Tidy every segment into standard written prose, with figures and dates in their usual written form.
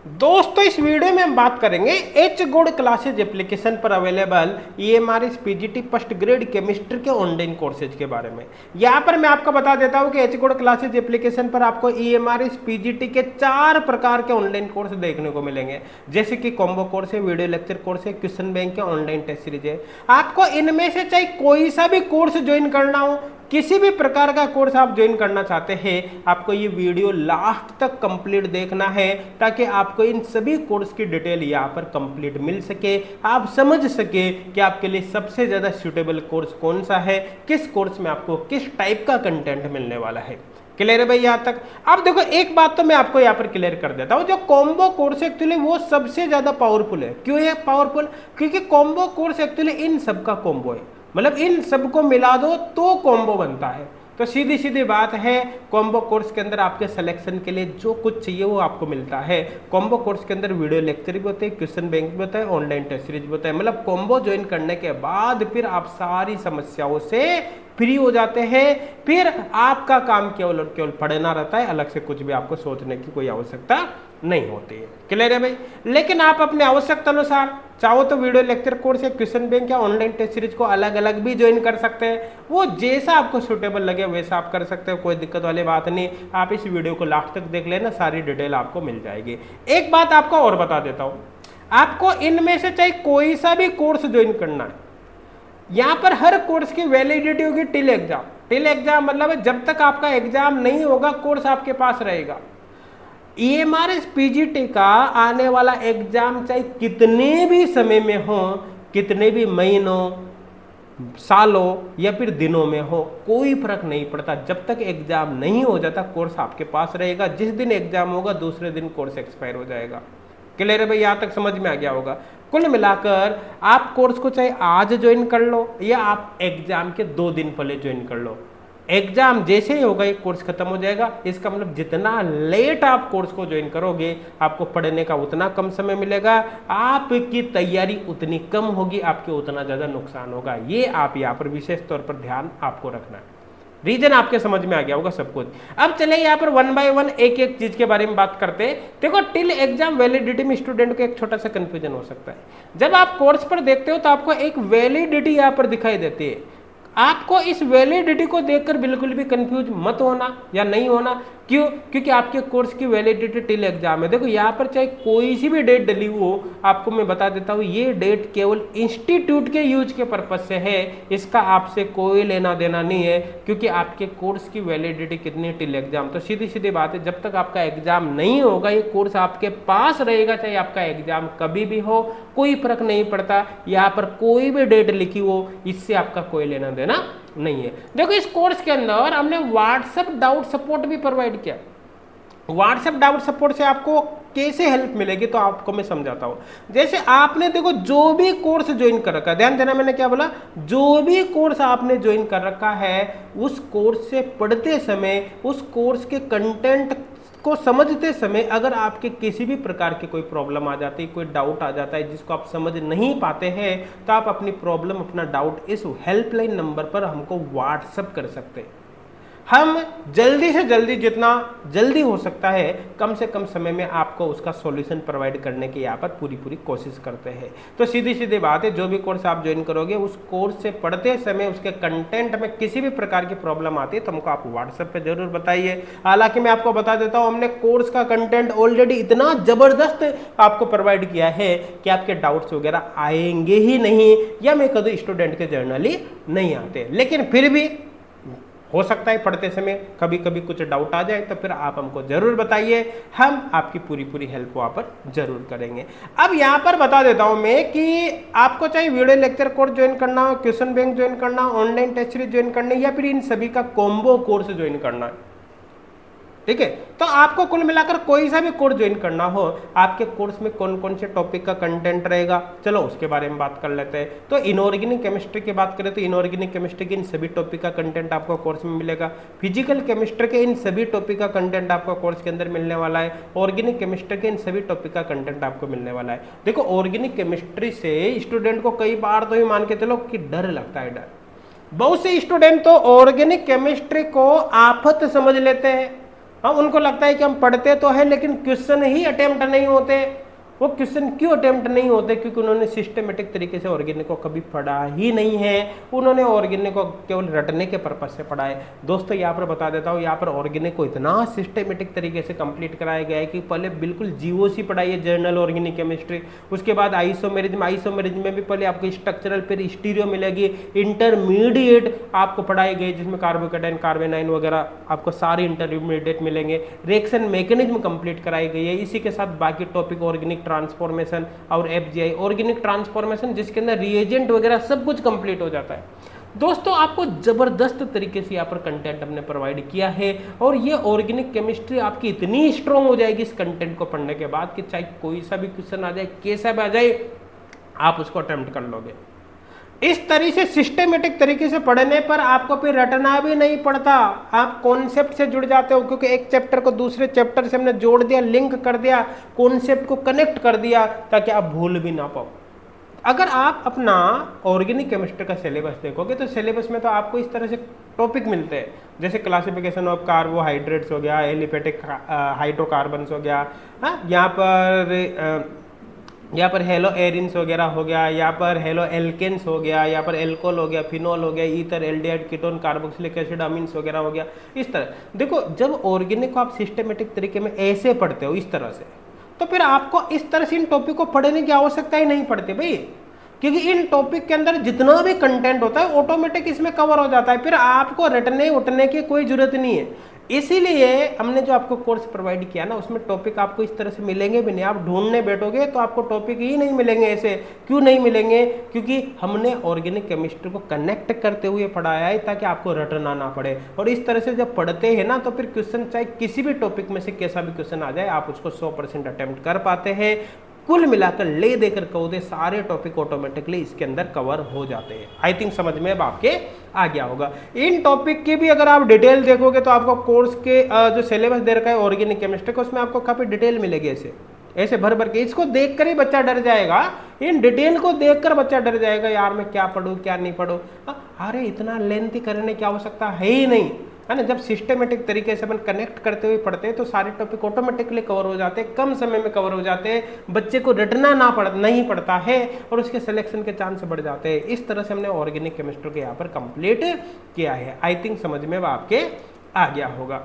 दोस्तों इस वीडियो में हम बात करेंगे एच गुड क्लासेज एप्लीकेशन पर available EMRS PGT first grade chemistry के ऑनलाइन कोर्सेज के बारे में। यहाँ पर मैं आपको बता देता हूँ कि एच गुड क्लासेज एप्लीकेशन पर आपको ईएमआरएस पीजीटी के 4 प्रकार के ऑनलाइन कोर्स देखने को मिलेंगे, जैसे कि कॉम्बो कोर्स है, वीडियो लेक्चर कोर्स है, क्वेश्चन बैंक है, ऑनलाइन टेस्ट सीरीज है। आपको इनमें से चाहे कोई सा भी कोर्स ज्वाइन करना हो, किसी भी प्रकार का कोर्स आप ज्वाइन करना चाहते हैं, आपको ये वीडियो लास्ट तक कंप्लीट देखना है ताकि आपको इन सभी कोर्स की डिटेल यहाँ पर कंप्लीट मिल सके, आप समझ सके कि आपके लिए सबसे ज्यादा सूटेबल कोर्स कौन सा है, किस कोर्स में आपको किस टाइप का कंटेंट मिलने वाला है। क्लियर है भाई यहाँ तक? अब देखो एक बात तो मैं आपको यहाँ पर क्लियर कर देता हूँ, जो कॉम्बो कोर्स एक्चुअली वो सबसे ज्यादा पावरफुल है। क्यों है पावरफुल? क्योंकि कॉम्बो कोर्स एक्चुअली इन सबका कॉम्बो है, मतलब इन सबको मिला दो तो कॉम्बो बनता है। तो सीधी सीधी बात है, कॉम्बो कोर्स के अंदर आपके सिलेक्शन के लिए जो कुछ चाहिए वो आपको मिलता है। कॉम्बो कोर्स के अंदर वीडियो लेक्चर भी होते हैं, क्वेश्चन बैंक भी होता है, ऑनलाइन टेस्ट सीरीज भी होता है। मतलब कॉम्बो ज्वाइन करने के बाद फिर आप सारी समस्याओं से फ्री हो जाते हैं, फिर आपका काम केवल और केवल पढ़ना रहता है, अलग से कुछ भी आपको सोचने की कोई आवश्यकता नहीं होती है। क्लियर है भाई? लेकिन आप अपने आवश्यकता अनुसार चाहो तो वीडियो लेक्चर कोर्स या क्वेश्चन बैंक या ऑनलाइन टेस्ट सीरीज को अलग अलग भी ज्वाइन कर सकते हैं। वो जैसा आपको सूटेबल लगे वैसा आप कर सकते हो, कोई दिक्कत वाली बात नहीं। आप इस वीडियो को लास्ट तक देख लेना, सारी डिटेल आपको मिल जाएगी। एक बात आपको और बता देता हूं, आपको इनमें से चाहे कोई सा भी कोर्स ज्वाइन करना है, यहां पर हर कोर्स की वैलिडिटी होगी टिल एग्जाम। टिल एग्जाम मतलब जब तक आपका एग्जाम नहीं होगा कोर्स आपके पास रहेगा। ईएमआरएस पीजीटी का आने वाला एग्जाम चाहे कितने भी समय में हो, कितने भी महीनों, सालों या फिर दिनों में हो, कोई फर्क नहीं पड़ता। जब तक एग्जाम नहीं हो जाता कोर्स आपके पास रहेगा। जिस दिन एग्जाम होगा दूसरे दिन कोर्स एक्सपायर हो जाएगा। क्लियर है भाई? यहां तक समझ में आ गया होगा। कुल मिलाकर आप कोर्स को चाहे आज ज्वाइन कर लो या आप एग्जाम के 2 दिन पहले ज्वाइन कर लो, एग्जाम जैसे ही होगा एक कोर्स खत्म हो जाएगा। इसका मतलब जितना लेट आप कोर्स को ज्वाइन करोगे आपको पढ़ने का उतना कम समय मिलेगा, आपकी तैयारी उतनी कम होगी, आपके उतना ज्यादा नुकसान होगा। ये आप यहाँ पर विशेष तौर पर ध्यान आपको रखना है। रीजन आपके समझ में आ गया होगा सब कुछ। अब चले यहाँ पर 1 बाय 1 एक एक चीज के बारे में बात करते हैं। देखो टिल एग्जाम वैलिडिटी में स्टूडेंट को एक छोटा सा कंफ्यूजन हो सकता है। जब आप कोर्स पर देखते हो तो आपको एक वैलिडिटी यहाँ पर दिखाई देती है। आपको इस वैलिडिटी को देखकर बिल्कुल भी कंफ्यूज मत होना या नहीं होना। क्यों? क्योंकि आपके कोर्स की वैलिडिटी टिल एग्जाम है। देखो यहाँ पर चाहे कोई सी भी डेट डली हो, आपको मैं बता देता हूँ ये डेट केवल इंस्टीट्यूट के यूज के पर्पज से है, इसका आपसे कोई लेना देना नहीं है। क्योंकि आपके कोर्स की वैलिडिटी कितनी है टिल एग्जाम। तो सीधी सीधी बात है, जब तक आपका एग्जाम नहीं होगा ये कोर्स आपके पास रहेगा, चाहे आपका एग्जाम कभी भी हो, कोई फर्क नहीं पड़ता। यहाँ पर कोई भी डेट लिखी हो, इससे आपका कोई लेना देना नहीं है। देखो इस कोर्स के अंदर हमने व्हाट्सएप डाउट सपोर्ट भी प्रोवाइड किया। व्हाट्सएप डाउट सपोर्ट से आपको कैसे हेल्प मिलेगी तो आपको मैं समझाता हूं। जैसे आपने देखो जो भी कोर्स ज्वाइन कर रखा है, ध्यान देना मैंने क्या बोला, जो भी कोर्स आपने ज्वाइन कर रखा है उस कोर्स से पढ़ते समय, उस कोर्स के कंटेंट को समझते समय अगर आपके किसी भी प्रकार की कोई प्रॉब्लम आ जाती है, कोई डाउट आ जाता है जिसको आप समझ नहीं पाते हैं, तो आप अपनी प्रॉब्लम, अपना डाउट इस हेल्पलाइन नंबर पर हमको व्हाट्सएप कर सकते हैं। हम जल्दी से जल्दी, जितना जल्दी हो सकता है कम से कम समय में आपको उसका सॉल्यूशन प्रोवाइड करने की यहाँ पर पूरी कोशिश करते हैं। तो सीधी सीधी बात है, जो भी कोर्स आप ज्वाइन करोगे उस कोर्स से पढ़ते समय उसके कंटेंट में किसी भी प्रकार की प्रॉब्लम आती है तो हमको आप व्हाट्सएप पे जरूर बताइए। हालांकि मैं आपको बता देता हूँ, हमने कोर्स का कंटेंट ऑलरेडी इतना जबरदस्त आपको प्रोवाइड किया है कि आपके डाउट्स वगैरह आएंगे ही नहीं, या मैं कभी स्टूडेंट के जर्नली नहीं आते। लेकिन फिर भी हो सकता है पढ़ते समय कभी कभी कुछ डाउट आ जाए, तो फिर आप हमको जरूर बताइए, हम आपकी पूरी हेल्प वहाँ पर जरूर करेंगे। अब यहाँ पर बता देता हूँ मैं कि आपको चाहे वीडियो लेक्चर कोर्स ज्वाइन करना हो, क्वेश्चन बैंक ज्वाइन करना हो, ऑनलाइन टेस्ट सीरीज ज्वाइन करना है, या फिर इन सभी का कॉम्बो कोर्स ज्वाइन करना है, ठीक है, तो आपको कुल मिलाकर कोई सा भी कोर्स ज्वाइन करना हो, आपके कोर्स में कौन कौन से टॉपिक का कंटेंट रहेगा, चलो उसके बारे में बात कर लेते हैं। तो इनऑर्गेनिक केमिस्ट्री की बात करें तो इनऑर्गेनिक केमिस्ट्री के इन सभी टॉपिक का कंटेंट आपको कोर्स में मिलेगा। फिजिकल केमिस्ट्री के इन सभी टॉपिक का कंटेंट आपको कोर्स के अंदर मिलने वाला है। ऑर्गेनिक केमिस्ट्री के इन सभी टॉपिक का कंटेंट आपको मिलने वाला है। देखो ऑर्गेनिक केमिस्ट्री से स्टूडेंट को कई बार तो ये मान के चलो कि डर लगता है। डर, बहुत से स्टूडेंट तो ऑर्गेनिक केमिस्ट्री को आफत समझ लेते हैं, हाँ, उनको लगता है कि हम पढ़ते तो है लेकिन क्वेश्चन ही अटेम्प्ट नहीं होते। वो क्वेश्चन क्यों अटेम्प्ट नहीं होते? क्योंकि उन्होंने सिस्टमेटिक तरीके से ऑर्गेनिक को कभी पढ़ा ही नहीं है, उन्होंने ऑर्गेनिक को केवल रटने के पर्पज से पढ़ा है। दोस्तों यहाँ पर बता देता हूँ, यहाँ पर ऑर्गेनिक को इतना सिस्टमेटिक तरीके से कंप्लीट कराया गया है कि पहले बिल्कुल जीओसी पढ़ाई है, जर्नल ऑर्गेनिक केमिस्ट्री, उसके बाद आइसोमेरिज्म में भी पहले आपको स्ट्रक्चरल फिर स्टीरियो मिलेगी, इंटरमीडिएट आपको पढ़ाई गई जिसमें कार्बोकेटाइन कार्बेनाइन वगैरह आपको सारे इंटरमीडिएट मिलेंगे, रिएक्शन मैकेनिज्म कंप्लीट कराई गई है। इसी के साथ बाकी टॉपिक ऑर्गेनिक ट्रांसफॉर्मेशन और एफजीआई ऑर्गेनिक ट्रांसफॉर्मेशन जिसके अंदर रिएजेंट वगैरह सब कुछ कंप्लीट हो जाता है। दोस्तों आपको जबरदस्त तरीके से यहाँ पर कंटेंट हमने प्रोवाइड किया है और ये ऑर्गेनिक केमिस्ट्री आपकी इतनी स्ट्रांग हो जाएगी इस कंटेंट को पढ़ने के बाद कि चाहे कोई सा भी क्वेश्चन आ जाए, कैसा भी आ जाए, आप उसको अटेम्प्ट कर लोगे। इस तरह से सिस्टमेटिक तरीके से पढ़ने पर आपको फिर रटना भी नहीं पड़ता, आप कॉन्सेप्ट से जुड़ जाते हो, क्योंकि एक चैप्टर को दूसरे चैप्टर से हमने जोड़ दिया, लिंक कर दिया, कॉन्सेप्ट को कनेक्ट कर दिया ताकि आप भूल भी ना पाओ। अगर आप अपना ऑर्गेनिक केमिस्ट्री का सिलेबस देखोगे तो सिलेबस में तो आपको इस तरह से टॉपिक मिलते हैं, जैसे क्लासिफिकेशन ऑफ कार्बोहाइड्रेट्स हो गया, एलिफेटिक हाइड्रोकार्बन्स हो गया, यहाँ पर हेलो एरिन्स वगैरह हो गया, यहाँ पर हेलो एल्केन्स हो गया, यहाँ पर एल्कोहल हो गया, फिनॉल हो गया, ether, aldehyde, ketone, carboxylic acid, amines वगैरह हो गया। इस तरह देखो, जब ऑर्गेनिक को आप सिस्टमेटिक तरीके में ऐसे पढ़ते हो इस तरह से, तो फिर आपको इस तरह से इन टॉपिक को पढ़ने की आवश्यकता ही नहीं पड़ती भाई, क्योंकि इन टॉपिक के अंदर जितना भी कंटेंट होता है ऑटोमेटिक इसमें कवर हो जाता है, फिर आपको रटने उठने की कोई जरूरत नहीं है। इसीलिए हमने जो आपको कोर्स प्रोवाइड किया ना, उसमें टॉपिक आपको इस तरह से मिलेंगे भी नहीं, आप ढूंढने बैठोगे तो आपको टॉपिक ही नहीं मिलेंगे। ऐसे क्यों नहीं मिलेंगे? क्योंकि हमने ऑर्गेनिक केमिस्ट्री को कनेक्ट करते हुए पढ़ाया है ताकि आपको रटना ना पड़े। और इस तरह से जब पढ़ते हैं ना तो फिर क्वेश्चन चाहे किसी भी टॉपिक में से कैसा भी क्वेश्चन आ जाए, आप उसको 100% अटेम्प्ट कर पाते हैं। कुल मिलाकर ले देकर कहो दे सारे टॉपिक ऑटोमेटिकली इसके अंदर कवर हो जाते हैं। आई थिंक समझ में अब आपके आ गया होगा। इन टॉपिक की भी अगर आप डिटेल देखोगे तो आपको कोर्स के जो सिलेबस दे रखा है ऑर्गेनिक केमिस्ट्री का, उसमें आपको काफी डिटेल मिलेगी। ऐसे भर भर के इसको देखकर ही बच्चा डर जाएगा, इन डिटेल को देखकर बच्चा डर जाएगा, यार मैं क्या पढूं क्या नहीं पढूं। अरे इतना लेंथी करने की आवश्यकता है ही नहीं, है ना। जब सिस्टमेटिक तरीके से अपन कनेक्ट करते हुए पढ़ते हैं तो सारे टॉपिक ऑटोमेटिकली कवर हो जाते हैं, कम समय में कवर हो जाते हैं, बच्चे को रटना नहीं पड़ता है और उसके सिलेक्शन के चांस बढ़ जाते हैं। इस तरह से हमने ऑर्गेनिक केमिस्ट्री को यहाँ पर कंप्लीट किया है। आई थिंक समझ में आपके आ गया होगा।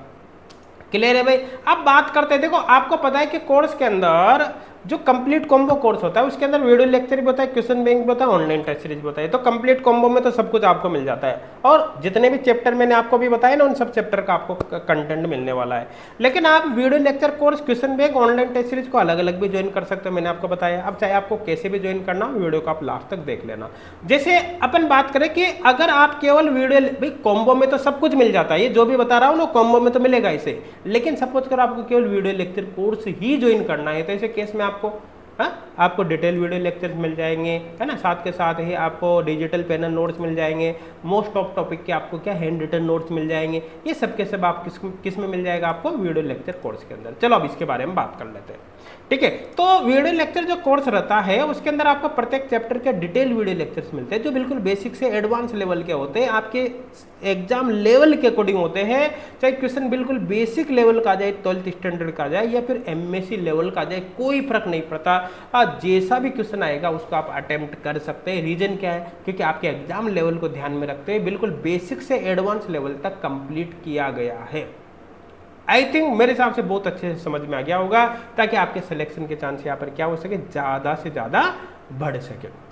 क्लियर है भाई। अब बात करते हैं, देखो आपको पता है कि कोर्स के अंदर जो कंप्लीट कॉम्बो कोर्स होता है उसके अंदर वीडियो लेक्चर भी होता है, क्वेश्चन बैंक भी होता है, ऑनलाइन टेस्ट सीरीज भी होता है। तो कंप्लीट कॉम्बो में तो सब कुछ आपको मिल जाता है और जितने भी चैप्टर मैंने आपको भी बताया ना, उन सब चैप्टर का आपको कंटेंट मिलने वाला है। लेकिन आप video lecture course, question bank, online test series को अलग अलग भी ज्वाइन कर सकते हो, मैंने आपको बताया। अब चाहे आपको कैसे भी ज्वाइन करना, वीडियो को आप लास्ट तक देख लेना। जैसे अपन बात करें कि अगर आप केवल वीडियो, भाई कॉम्बो में तो सब कुछ मिल जाता है, ये जो भी बता रहा हूँ ना कॉम्बो में तो मिलेगा इसे। लेकिन सपोज करो आपको केवल वीडियो लेक्चर कोर्स ही ज्वाइन करना है, तो ऐसे केस में आपको डिटेल वीडियो लेक्चर्स मिल जाएंगे, है ना। साथ के साथ ही आपको डिजिटल पैनल नोट्स मिल जाएंगे, मोस्ट ऑफ टॉपिक के आपको क्या हैंड रिटन नोट्स मिल जाएंगे। ये सब के सब आप किस में मिल जाएगा? आपको वीडियो लेक्चर कोर्स के अंदर। चलो अब इसके बारे में बात कर लेते हैं, ठीक है। तो वीडियो लेक्चर जो कोर्स रहता है उसके अंदर आपको प्रत्येक चैप्टर के डिटेल वीडियो लेक्चर्स मिलते हैं, जो बिल्कुल बेसिक से एडवांस लेवल के होते हैं, आपके एग्जाम लेवल के अकॉर्डिंग होते हैं। चाहे क्वेश्चन बिल्कुल बेसिक लेवल का आ जाए, 12th स्टैंडर्ड का आ जाए या फिर MSc लेवल का आ जाए, कोई फर्क नहीं पड़ता। जैसा भी क्वेश्चन आएगा उसको आप अटेम्प्ट कर सकते हैं। रीजन क्या है? क्योंकि आपके एग्जाम लेवल को ध्यान में रखते हुए बिल्कुल बेसिक से एडवांस लेवल तक कंप्लीट किया गया है। आई थिंक मेरे हिसाब से बहुत अच्छे से समझ में आ गया होगा, ताकि आपके सिलेक्शन के चांस यहाँ पर क्या हो सके, ज्यादा से ज्यादा बढ़ सके।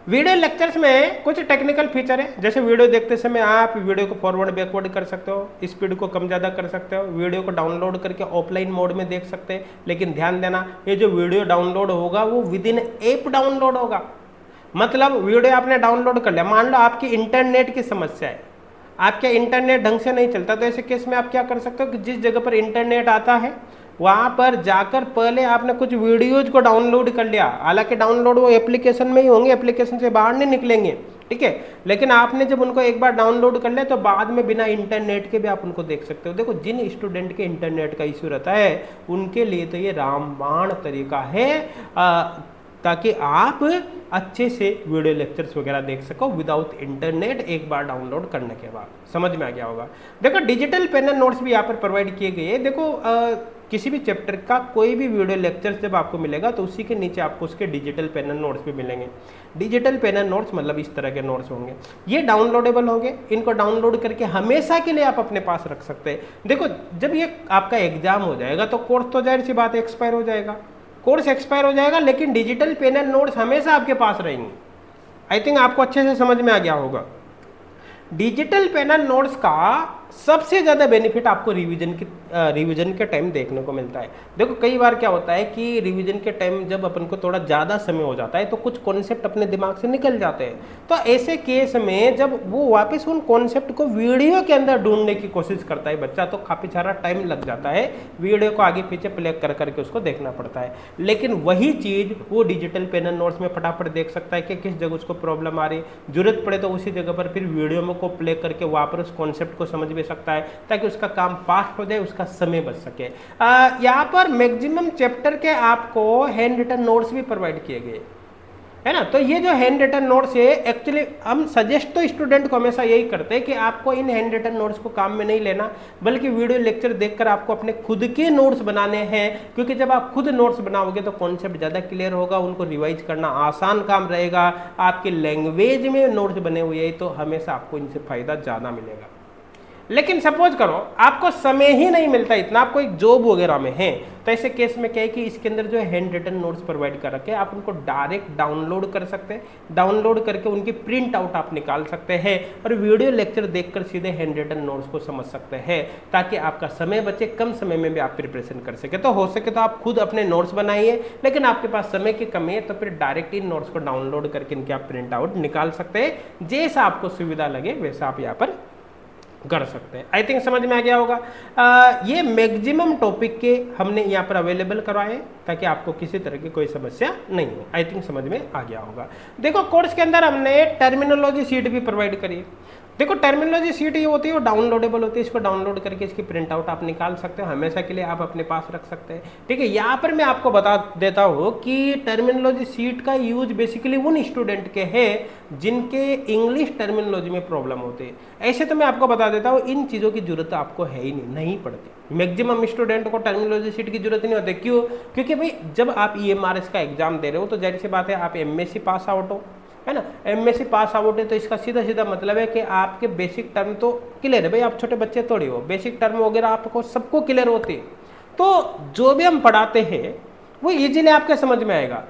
वीडियो लेक्चर्स में कुछ टेक्निकल फीचर है, जैसे वीडियो देखते समय आप वीडियो को फॉरवर्ड बैकवर्ड कर सकते हो, स्पीड को कम ज़्यादा कर सकते हो, वीडियो को डाउनलोड करके ऑफलाइन मोड में देख सकते हैं। लेकिन ध्यान देना, ये जो वीडियो डाउनलोड होगा वो विद इन ऐप डाउनलोड होगा। मतलब वीडियो आपने डाउनलोड कर लिया, मान लो आपकी इंटरनेट की समस्या है, आपका इंटरनेट ढंग से नहीं चलता, तो ऐसे केस में आप क्या कर सकते हो कि जिस जगह पर इंटरनेट आता है वहां पर जाकर पहले आपने कुछ वीडियोज को डाउनलोड कर लिया। हालांकि डाउनलोड वो एप्लीकेशन में ही होंगे, एप्लीकेशन से बाहर नहीं निकलेंगे, ठीक है। लेकिन आपने जब उनको एक बार डाउनलोड कर लिया तो बाद में बिना इंटरनेट के भी आप उनको देख सकते हो। देखो, जिन स्टूडेंट के इंटरनेट का इश्यू रहता है उनके लिए तो ये रामबाण तरीका है ताकि आप अच्छे से वीडियो लेक्चर्स वगैरह देख सको विदाउट इंटरनेट एक बार डाउनलोड करने के बाद। समझ में आ गया होगा। देखो डिजिटल पेन एंड नोट्स भी यहाँ पर प्रोवाइड किए गए हैं। देखो किसी भी चैप्टर का कोई भी वीडियो लेक्चर्स जब आपको मिलेगा तो उसी के नीचे आपको उसके डिजिटल पेन एंड नोट्स भी मिलेंगे। डिजिटल पेन एंड नोट्स मतलब इस तरह के नोट्स होंगे, ये डाउनलोडेबल होंगे। इनको डाउनलोड करके हमेशा के लिए आप अपने पास रख सकते हैं। देखो जब ये आपका एग्जाम हो जाएगा तो कोर्स तो जाहिर सी बात है एक्सपायर हो जाएगा, कोर्स एक्सपायर हो जाएगा, लेकिन डिजिटल पेन एंड नोट्स हमेशा आपके पास रहेंगे। आई थिंक आपको अच्छे से समझ में आ गया होगा। डिजिटल पेन एंड नोट्स का सबसे ज़्यादा बेनिफिट आपको रिवीजन के टाइम देखने को मिलता है। देखो कई बार क्या होता है कि रिवीजन के टाइम जब अपन को थोड़ा ज़्यादा समय हो जाता है तो कुछ कॉन्सेप्ट अपने दिमाग से निकल जाते हैं। तो ऐसे केस में जब वो वापस उन कॉन्सेप्ट को वीडियो के अंदर ढूंढने की कोशिश करता है बच्चा, तो काफ़ी सारा टाइम लग जाता है, वीडियो को आगे पीछे प्ले कर करके उसको देखना पड़ता है। लेकिन वही चीज़ वो डिजिटल पेन एंड नोट्स में फटाफट देख सकता है कि किस जगह उसको प्रॉब्लम आ रही, जरूरत पड़े तो उसी जगह पर फिर वीडियो में को प्ले करके वहाँ पर उस कॉन्सेप्ट को समझ भी सकता है, ताकि उसका काम फास्ट हो जाए, उसका समय बच सके। यहाँ पर मैक्सिमम चैप्टर के आपको हैंड रिटन नोट्स भी प्रोवाइड किए गए है ना। तो ये जो हैंड रिटन नोट्स है, एक्चुअली हम सजेस्ट तो स्टूडेंट को हमेशा यही करते हैं कि आपको इन हैंड रिटन नोट्स को काम में नहीं लेना, बल्कि वीडियो लेक्चर देखकर आपको अपने खुद के नोट्स बनाने हैं। क्योंकि जब आप खुद नोट्स बनाओगे तो कॉन्सेप्ट ज़्यादा क्लियर होगा, उनको रिवाइज करना आसान काम रहेगा। आपकी लैंग्वेज में नोट्स बने हुए हैं तो हमेशा आपको इनसे फ़ायदा ज़्यादा मिलेगा। लेकिन सपोज करो आपको समय ही नहीं मिलता इतना, आपको एक जॉब वगैरह में है, तो ऐसे केस में क्या है कि इसके अंदर जो हैंड रिटन नोट्स प्रोवाइड कर रखे हैं, आप उनको डायरेक्ट डाउनलोड कर सकते हैं। डाउनलोड करके उनकी प्रिंट आउट आप निकाल सकते हैं और वीडियो लेक्चर देखकर सीधे हैंड रिटन नोट्स को समझ सकते हैं, ताकि आपका समय बचे, कम समय में भी आप प्रिपरेशन कर सके। तो हो सके तो आप खुद अपने नोट्स बनाइए, लेकिन आपके पास समय की कमी है तो फिर डायरेक्ट इन नोट्स को डाउनलोड करके इनके आप प्रिंट आउट निकाल सकते हैं। जैसा आपको सुविधा लगे वैसा आप यहाँ पर कर सकते हैं। आई थिंक समझ में आ गया होगा। ये मैक्सिमम टॉपिक के हमने यहाँ पर अवेलेबल करवाए ताकि आपको किसी तरह की कोई समस्या नहीं हो। आई थिंक समझ में आ गया होगा। देखो कोर्स के अंदर हमने टर्मिनोलॉजी शीट भी प्रोवाइड करी है। देखो टर्मिनोलॉजी शीट ये होती है, वो डाउनलोडेबल होती है। इसको डाउनलोड करके इसकी प्रिंट आउट आप निकाल सकते हो, हमेशा के लिए आप अपने पास रख सकते हैं। ठीक है, यहाँ पर मैं आपको बता देता हूँ कि टर्मिनोलॉजी शीट का यूज बेसिकली उन स्टूडेंट के हैं जिनके इंग्लिश टर्मिनोलॉजी में प्रॉब्लम होती है। ऐसे तो मैं आपको बता देता हूँ इन चीज़ों की जरूरत आपको है ही नहीं पड़ती। मैक्सिमम स्टूडेंट को टर्मिनोलॉजी शीट की जरूरत नहीं होती। क्यों? क्योंकि भाई जब आप EMRS का एग्जाम दे रहे हो तो जाहिर सी बात है आप MSc पास आउट हो, है ना। MSc पास आउट है तो इसका सीधा सीधा मतलब है कि आपके बेसिक टर्म तो क्लियर है। भाई आप छोटे बच्चे थोड़ी हो, बेसिक टर्म वगैरह आपको सबको क्लियर होती है। तो जो भी हम पढ़ाते हैं वो इजीली आपके समझ में आएगा।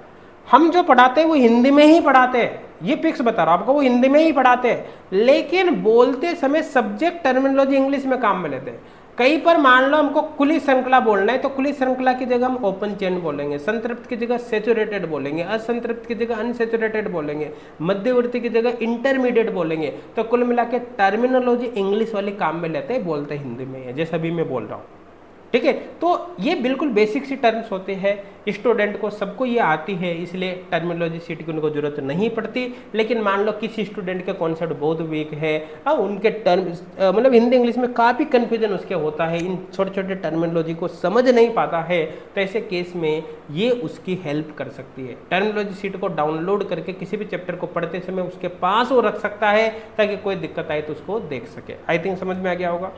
हम जो पढ़ाते हैं वो हिंदी में ही पढ़ाते हैं, ये फिक्स बता रहा हूं आपको, वो हिंदी में ही पढ़ाते हैं, लेकिन बोलते समय सब्जेक्ट टर्मिनोलॉजी इंग्लिश में काम में लेते हैं। कहीं पर मान लो हमको खुली श्रृंखला बोलना है तो खुली श्रृंखला की जगह हम ओपन चेन बोलेंगे, संतृप्त की जगह सेचुरेटेड बोलेंगे, असंतृप्त की जगह अनसेचुरेटेड बोलेंगे, मध्यवर्ती की जगह इंटरमीडिएट बोलेंगे। तो कुल मिला के टर्मिनोलॉजी इंग्लिश वाले काम में लेते हैं, बोलते हिंदी में है, जैसा भी मैं बोल रहा हूँ। ठीक है, तो ये बिल्कुल बेसिक सी टर्म्स होते हैं, स्टूडेंट को सबको ये आती है, इसलिए टर्मिनोलॉजी शीट की उनको जरूरत नहीं पड़ती। लेकिन मान लो किसी स्टूडेंट का कॉन्सेप्ट बहुत वीक है, उनके टर्म्स मतलब हिंदी इंग्लिश में काफ़ी कन्फ्यूजन उसके होता है, इन छोटे छोटे टर्मिनोलॉजी को समझ नहीं पाता है, तो ऐसे केस में ये उसकी हेल्प कर सकती है। टर्मिनोलॉजी शीट को डाउनलोड करके किसी भी चैप्टर को पढ़ते समय उसके पास वो रख सकता है ताकि कोई दिक्कत आए तो उसको देख सके। आई थिंक समझ में आ गया होगा।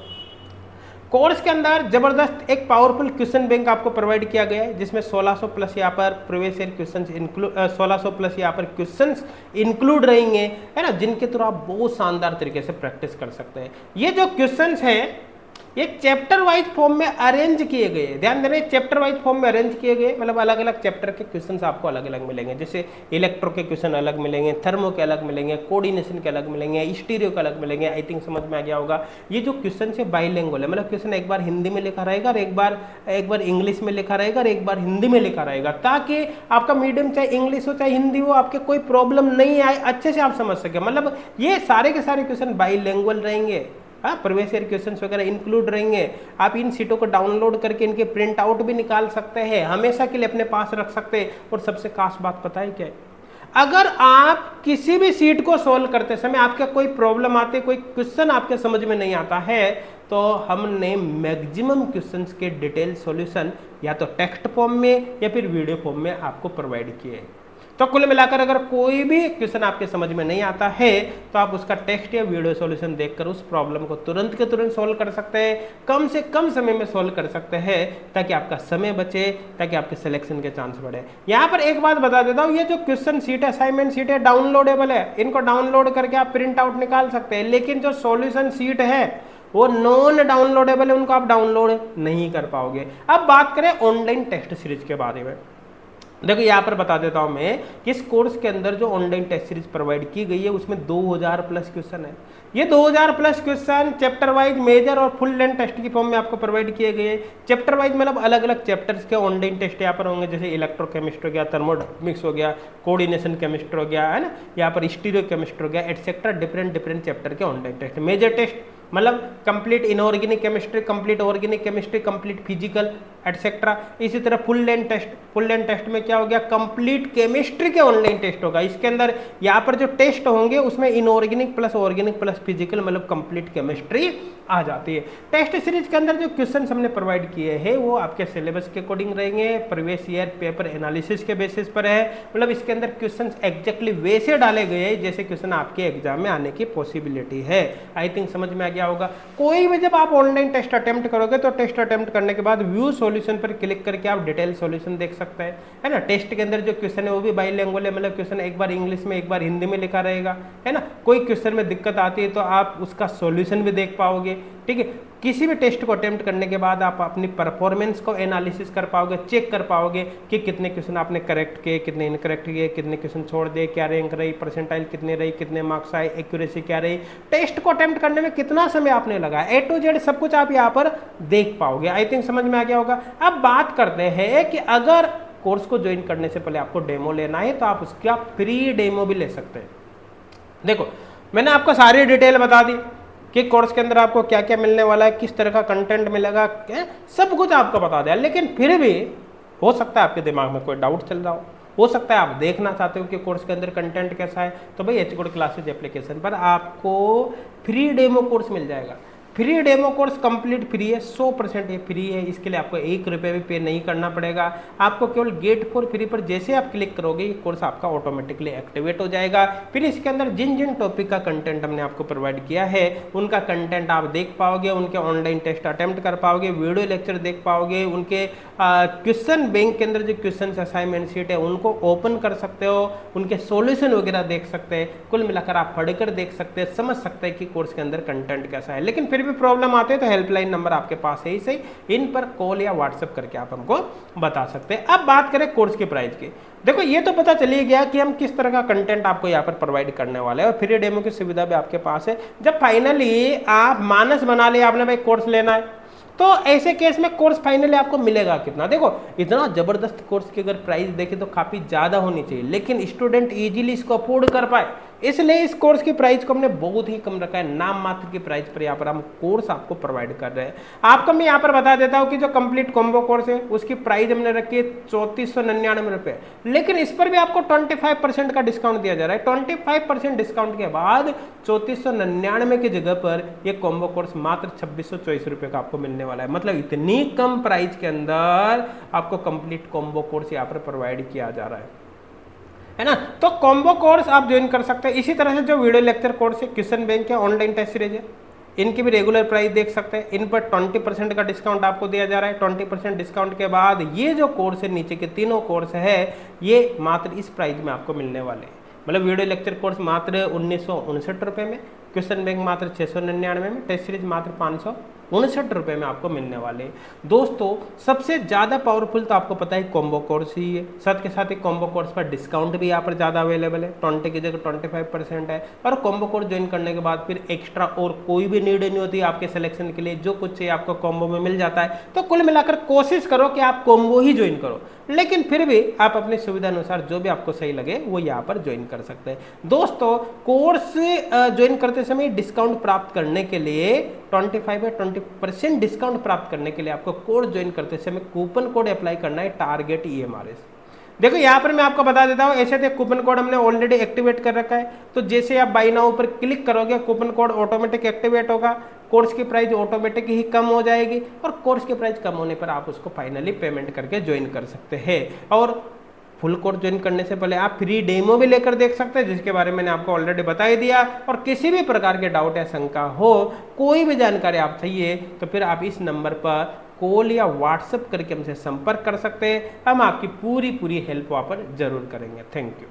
कोर्स के अंदर जबरदस्त एक पावरफुल क्वेश्चन बैंक आपको प्रोवाइड किया गया है, जिसमें 1600 प्लस यहाँ पर प्रीवियस ईयर क्वेश्चंस 1600 प्लस यहाँ पर क्वेश्चंस इंक्लूड रहेंगे, है ना, जिनके थ्रू आप बहुत शानदार तरीके से प्रैक्टिस कर सकते हैं। ये जो क्वेश्चंस हैं ये चैप्टर वाइज फॉर्म में अरेंज किए गए, ध्यान देना, चैप्टर वाइज फॉर्म में अरेंज किए गए, मतलब अलग अलग चैप्टर के क्वेश्चंस आपको अलग अलग मिलेंगे। जैसे इलेक्ट्रो के क्वेश्चन अलग मिलेंगे, थर्मो के अलग मिलेंगे, कोऑर्डिनेशन के अलग मिलेंगे, स्टीरियो के अलग मिलेंगे। आई थिंक समझ में आ गया होगा। ये जो क्वेश्चन है बाइलिंगुअल है, मतलब क्वेश्चन एक बार हिंदी में लिखा रहेगा और एक बार इंग्लिश में लिखा रहेगा और एक बार हिंदी में लिखा रहेगा, ताकि आपका मीडियम चाहे इंग्लिश हो चाहे हिंदी हो, आपके कोई प्रॉब्लम नहीं आए, अच्छे से आप समझ सके। मतलब ये सारे के सारे क्वेश्चन बाइलिंगुअल रहेंगे, प्रीवियस ईयर क्वेश्चंस वगैरह इंक्लूड रहेंगे। आप इन सीटों को डाउनलोड करके इनके प्रिंट आउट भी निकाल सकते हैं, हमेशा के लिए अपने पास रख सकते हैं। और सबसे खास बात पता है क्या है, अगर आप किसी भी सीट को सोल्व करते समय आपका कोई प्रॉब्लम आती है, कोई क्वेश्चन आपके समझ में नहीं आता है, तो हमने मैक्सिमम क्वेश्चंस के डिटेल सॉल्यूशन या तो टेक्स्ट फॉर्म में या फिर वीडियो फॉर्म में आपको प्रोवाइड किए हैं। तो कुल मिलाकर अगर कोई भी क्वेश्चन आपके समझ में नहीं आता है तो आप उसका टेक्स्ट या वीडियो सॉल्यूशन देखकर उस प्रॉब्लम को तुरंत के तुरंत सॉल्व कर सकते हैं, कम से कम समय में सॉल्व कर सकते हैं, ताकि आपका समय बचे, ताकि आपके सिलेक्शन के चांस बढ़े। यहाँ पर एक बात बता देता हूँ, ये जो क्वेश्चन शीट है, असाइनमेंट शीट है, डाउनलोडेबल है, इनको डाउनलोड करके आप प्रिंट आउट निकाल सकते हैं, लेकिन जो सॉल्यूशन शीट है वो नॉन डाउनलोडेबल है, उनको आप डाउनलोड नहीं कर पाओगे। अब बात करें ऑनलाइन टेस्ट सीरीज के बारे में। देखो यहाँ पर बता देता हूं मैं कि इस कोर्स के अंदर जो ऑनलाइन टेस्ट सीरीज प्रोवाइड की गई है उसमें 2000 प्लस क्वेश्चन है। ये 2000 plus question chapter wise, major और फुल लेंथ टेस्ट की फॉर्म में आपको प्रोवाइड किए गए। चैप्टर वाइज मतलब अलग अलग चैप्टर्स के ऑनलाइन टेस्ट यहाँ पर होंगे, जैसे इलेक्ट्रोकेमिस्ट्री हो गया, थर्मोडायनेमिक्स हो गया, कोऑर्डिनेशन केमिस्ट्री हो गया, है ना, यहाँ पर स्टीरियो केमिस्ट्री हो गया, एटसेट्रा, डिफरेंट चैप्टर के ऑनलाइन टेस्ट। मेजर टेस्ट मतलब complete inorganic chemistry, complete organic chemistry, complete physical etcetera. इसी तरह फुल लेंथ टेस्ट में क्या हो गया, कंप्लीट केमिस्ट्री के ऑनलाइन टेस्ट होगा। इसके अंदर यहाँ पर जो टेस्ट होंगे उसमें inorganic plus organic plus physical मतलब कंप्लीट केमिस्ट्री आ जाती है। टेस्ट सीरीज के अंदर जो क्वेश्चन हमने प्रोवाइड किए हैं वो आपके सिलेबस के अकॉर्डिंग रहेंगे, प्रीवियस ईयर पेपर एनालिसिस के बेसिस पर है। मतलब इसके अंदर क्वेश्चन एग्जैक्टली वैसे डाले गए हैं जैसे क्वेश्चन आपके एग्जाम में आने की पॉसिबिलिटी है। आई थिंक समझ में आ गया होगा। कोई भी जब आप ऑनलाइन टेस्ट अटेम्प्ट करोगे तो टेस्ट अटेम्प्ट करने के बाद व्यू सॉल्यूशन पर क्लिक करके आप डिटेल सॉल्यूशन देख सकते हैं, है ना। टेस्ट के अंदर जो क्वेश्चन है वो भी बाइलिंगुअल है, मतलब क्वेश्चन एक बार इंग्लिश में एक बार हिंदी में लिखा रहेगा, है ना। कोई क्वेश्चन में दिक्कत आती है तो आप उसका सॉल्यूशन भी देख पाओगे, ठीक है। किसी भी टेस्ट को अटेम्प्ट करने के बाद आप अपनी परफॉर्मेंस को एनालिसिस कर पाओगे, चेक कर पाओगे कि कितने क्वेश्चन आपने करेक्ट किए, कितने इनकरेक्ट किए, कितने क्वेश्चन छोड़ दिए, क्या रैंक रही, परसेंटाइल कितने रही, कितने मार्क्स आए, एक्यूरेसी क्या रही, टेस्ट को अटेम्प्ट करने में कितना समय आपने लगाया, ए टू जेड सब कुछ आप यहाँ पर देख पाओगे। आई थिंक समझ में आ गया होगा। अब बात करते हैं कि अगर कोर्स को ज्वाइन करने से पहले आपको डेमो लेना है तो आप उसका फ्री डेमो भी ले सकते हैं। देखो मैंने आपको सारी डिटेल बता दी कि कोर्स के अंदर आपको क्या क्या मिलने वाला है, किस तरह का कंटेंट मिलेगा, सब कुछ आपको बता दिया। लेकिन फिर भी हो सकता है आपके दिमाग में कोई डाउट चल रहा हो सकता है आप देखना चाहते हो कि कोर्स के अंदर कंटेंट कैसा है। तो भाई एच गुड क्लासेज एप्लीकेशन पर आपको फ्री डेमो कोर्स मिल जाएगा। Free demo course complete free है, 100% ये फ्री है। इसके लिए आपको 1 रुपये भी पे नहीं करना पड़ेगा। आपको केवल गेट फॉर फ्री पर जैसे आप क्लिक करोगे ये कोर्स आपका ऑटोमेटिकली एक्टिवेट हो जाएगा। फिर इसके अंदर जिन जिन टॉपिक का कंटेंट हमने आपको प्रोवाइड किया है उनका कंटेंट आप देख पाओगे, उनके ऑनलाइन टेस्ट अटेम्प्ट कर पाओगे, वीडियो लेक्चर देख पाओगे, उनके क्वेश्चन बैंक के अंदर जो क्वेश्चन असाइनमेंट शीट है उनको ओपन कर सकते हो, उनके सॉल्यूशन वगैरह देख सकते हैं। कुल मिलाकर आप पढ़कर देख सकते हैं, समझ सकते हैं कि कोर्स के अंदर कंटेंट कैसा है। लेकिन फिर भी प्रॉब्लम आते हैं तो हेल्पलाइन नंबर आपके पास है ही सही, इन पर कॉल या व्हाट्सएप करके आप हमको बता सकते हैं। अब बात करें कोर्स के प्राइस की। देखो ये तो पता चली गया कि हम किस तरह का कंटेंट आपको यहाँ पर प्रोवाइड करने वाले हैं और फ्री डेमो की सुविधा भी आपके पास है। जब फाइनली आप मानस बना लिया आपने भाई कोर्स लेना है तो ऐसे केस में कोर्स फाइनली आपको मिलेगा कितना। देखो इतना जबरदस्त कोर्स की अगर प्राइस देखें तो काफी ज्यादा होनी चाहिए, लेकिन स्टूडेंट इजीली इसको अफोर्ड कर पाए इसलिए इस कोर्स की प्राइस को हमने बहुत ही कम रखा है। नाम मात्र की प्राइस पर यहाँ पर हम कोर्स आपको प्रोवाइड कर रहे हैं। आपको मैं यहाँ पर बता देता हूँ कि जो कंप्लीट कॉम्बो कोर्स है उसकी प्राइस हमने रखी है 3499 रुपए, लेकिन इस पर भी आपको 25% का डिस्काउंट दिया जा रहा है। 25% डिस्काउंट के बाद 3499 की जगह पर ये कॉम्बो कोर्स मात्र 2624 रुपए का आपको मिलने वाला है। मतलब इतनी कम प्राइस के अंदर आपको कंप्लीट कॉम्बो कोर्स यहाँ पर प्रोवाइड किया जा रहा है ना। तो कॉम्बो कोर्स आप ज्वाइन कर सकते हैं। इसी तरह से जो वीडियो लेक्चर कोर्स है, क्वेश्चन बैंक है, ऑनलाइन टेस्ट सीरीज है, इनकी भी रेगुलर प्राइस देख सकते हैं। इन पर 20% का डिस्काउंट आपको दिया जा रहा है। 20% डिस्काउंट के बाद ये जो कोर्स है, नीचे के तीनों कोर्स है, ये मात्र इस प्राइस में आपको मिलने वाले हैं। मतलब वीडियो लेक्चर कोर्स मात्र 1959 रुपये में, क्वेश्चन बैंक मात्र 699 में, टेस्ट सीरीज मात्र 559 रुपये में आपको मिलने वाले। दोस्तों सबसे ज़्यादा पावरफुल तो आपको पता है कॉम्बो कोर्स ही है। साथ के साथ ही कॉम्बो कोर्स पर डिस्काउंट भी यहाँ पर ज़्यादा अवेलेबल है, 20 की जगह 25% है। और कॉम्बो कोर्स ज्वाइन करने के बाद फिर एक्स्ट्रा और कोई भी नीड नहीं होती आपके सिलेक्शन के लिए, जो कुछ चाहिए आपको कॉम्बो में मिल जाता है। तो कुल मिलाकर कोशिश करो कि आप कॉम्बो ही ज्वाइन करो, लेकिन फिर भी आप अपनी सुविधा अनुसार जो भी आपको सही लगे वो यहाँ पर ज्वाइन कर सकते हैं। दोस्तों कोर्स ज्वाइन करते समय डिस्काउंट प्राप्त करने के लिए 25 या 20% डिस्काउंट प्राप्त करने के लिए आपको कोर्स ज्वाइन करते समय कूपन कोड अप्लाई करना है, टारगेट EMRS। देखो यहाँ पर मैं आपको बता देता हूँ, ऐसे कूपन कोड हमने ऑलरेडी एक्टिवेट कर रखा है। तो जैसे आप बाय नाउ पर क्लिक करोगे कूपन कोड ऑटोमेटिक एक्टिवेट होगा, कोर्स की प्राइस ऑटोमेटिक ही कम हो जाएगी और कोर्स की प्राइस कम होने पर आप उसको फाइनली पेमेंट करके ज्वाइन कर सकते हैं। और फुल कोर्स ज्वाइन करने से पहले आप फ्री डेमो भी लेकर देख सकते हैं, जिसके बारे में मैंने आपको ऑलरेडी बता ही दिया। और किसी भी प्रकार के डाउट या शंका हो, कोई भी जानकारी आप चाहिए, तो फिर आप इस नंबर पर कॉल या व्हाट्सएप करके हमसे संपर्क कर सकते हैं। हम आपकी पूरी हेल्प वहाँ पर जरूर करेंगे। Thank you.